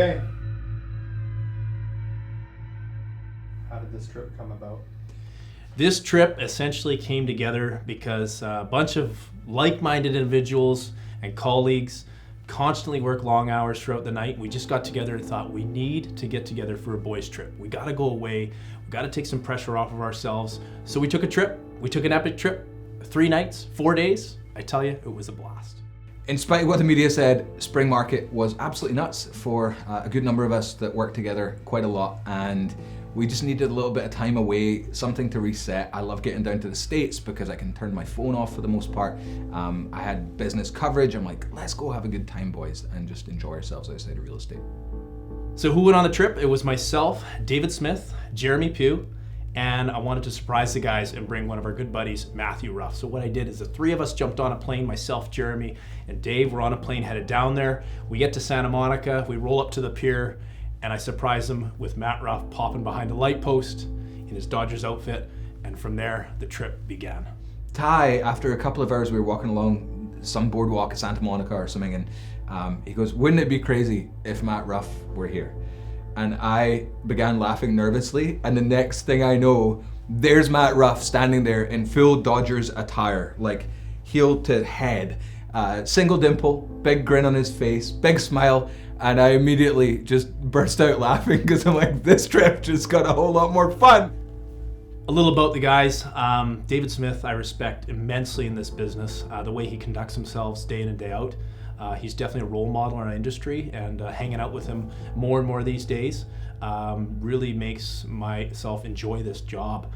Okay. How did this trip come about? This trip essentially came together because a bunch of like-minded individuals and colleagues constantly work long hours throughout the night. We just got together and thought we need to get together for a boys' trip. We got to go away. We got to take some pressure off of ourselves. So we took a trip. We took an epic trip. 3 nights, 4 days. I tell you, it was a blast. In spite of what the media said, Spring Market was absolutely nuts for a good number of us that worked together quite a lot, and we just needed a little bit of time away, something to reset. I love getting down to the States because I can turn my phone off for the most part. I had business coverage. I'm like, let's go have a good time, boys, and just enjoy ourselves outside of real estate. So who went on the trip? It was myself, David Smith, Jeremy Pugh, and I wanted to surprise the guys and bring one of our good buddies, Matthew Rufh. So what I did is the 3 of us jumped on a plane, myself, Jeremy, and Dave were on a plane headed down there. We get to Santa Monica, we roll up to the pier, and I surprise him with Matt Rufh popping behind a light post in his Dodgers outfit, and from there, the trip began. Ty, after a couple of hours, we were walking along some boardwalk at Santa Monica or something, and he goes, wouldn't it be crazy if Matt Rufh were here? And I began laughing nervously, and the next thing I know, there's Matt Rufh standing there in full Dodgers attire, like heel to head, single dimple, big grin on his face, big smile, and I immediately just burst out laughing because I'm like, this trip just got a whole lot more fun. A little about the guys. David Smith, I respect immensely in this business, the way he conducts himself day in and day out. He's definitely a role model in our industry, and hanging out with him more and more these days really makes myself enjoy this job.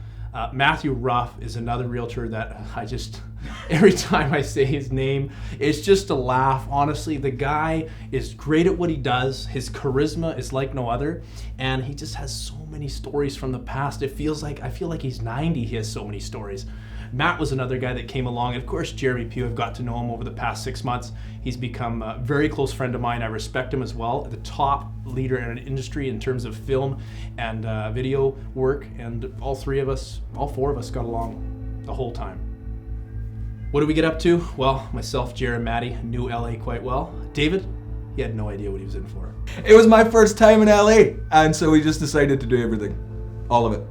Matthew Rufh is another realtor that I just, every time I say his name, it's just a laugh. Honestly, the guy is great at what he does. His charisma is like no other, and he just has so many stories from the past. I feel like he's 90, he has so many stories. Matt was another guy that came along, and of course Jeremy Pugh, I've got to know him over the past 6 months. He's become a very close friend of mine. I respect him as well. The top leader in an industry in terms of film and video work, and all 4 of us got along the whole time. What did we get up to? Well, myself, Jared, and Maddie knew LA quite well. David, he had no idea what he was in for. It was my first time in LA, and so we just decided to do everything, all of it.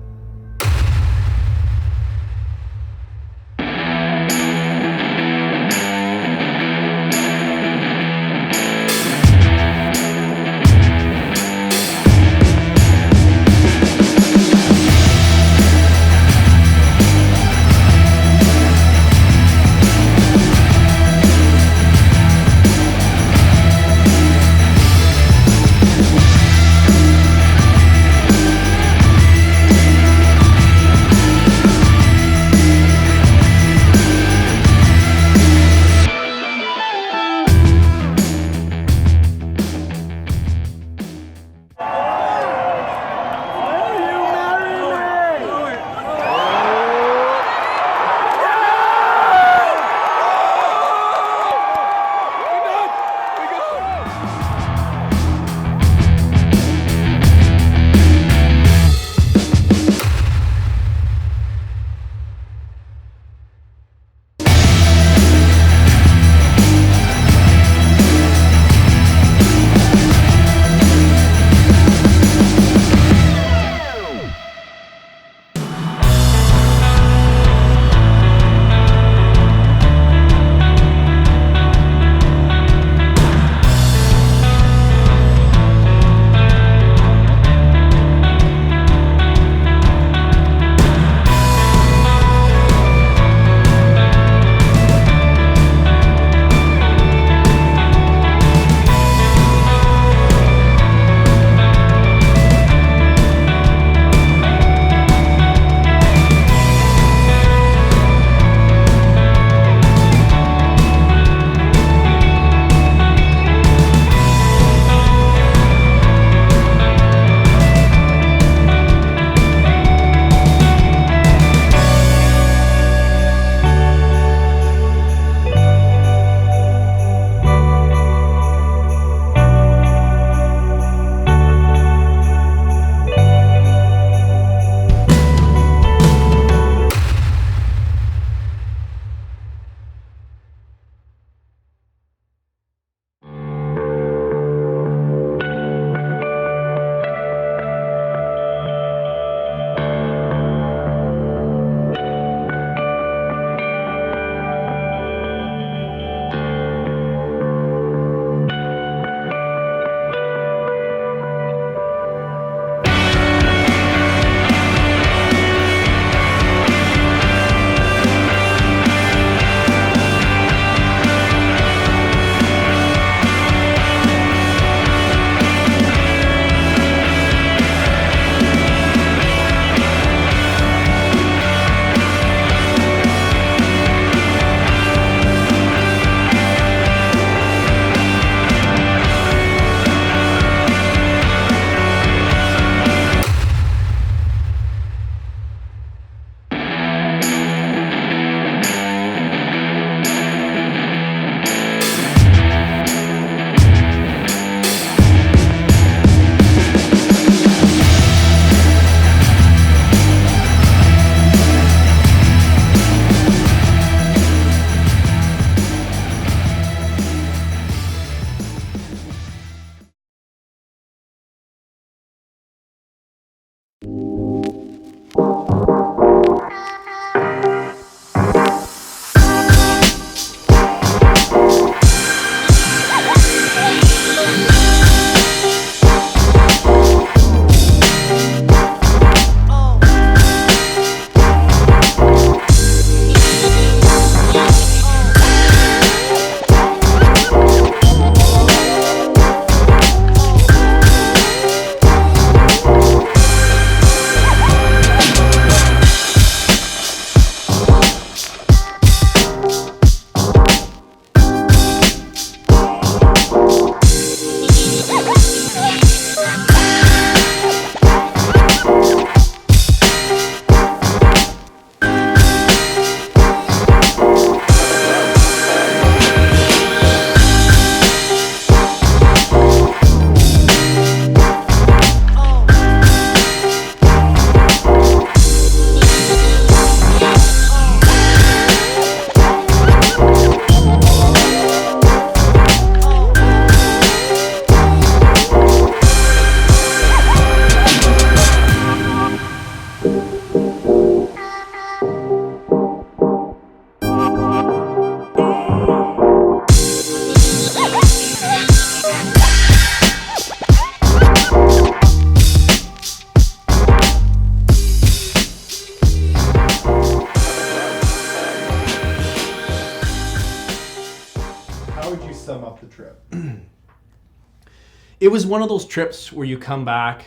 It was one of those trips where you come back,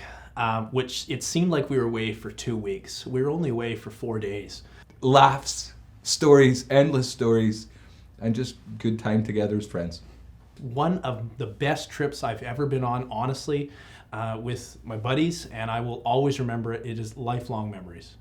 which it seemed like we were away for 2 weeks. We were only away for 4 days. Laughs, stories, endless stories, and just good time together as friends. One of the best trips I've ever been on, honestly, with my buddies, and I will always remember it. It is lifelong memories.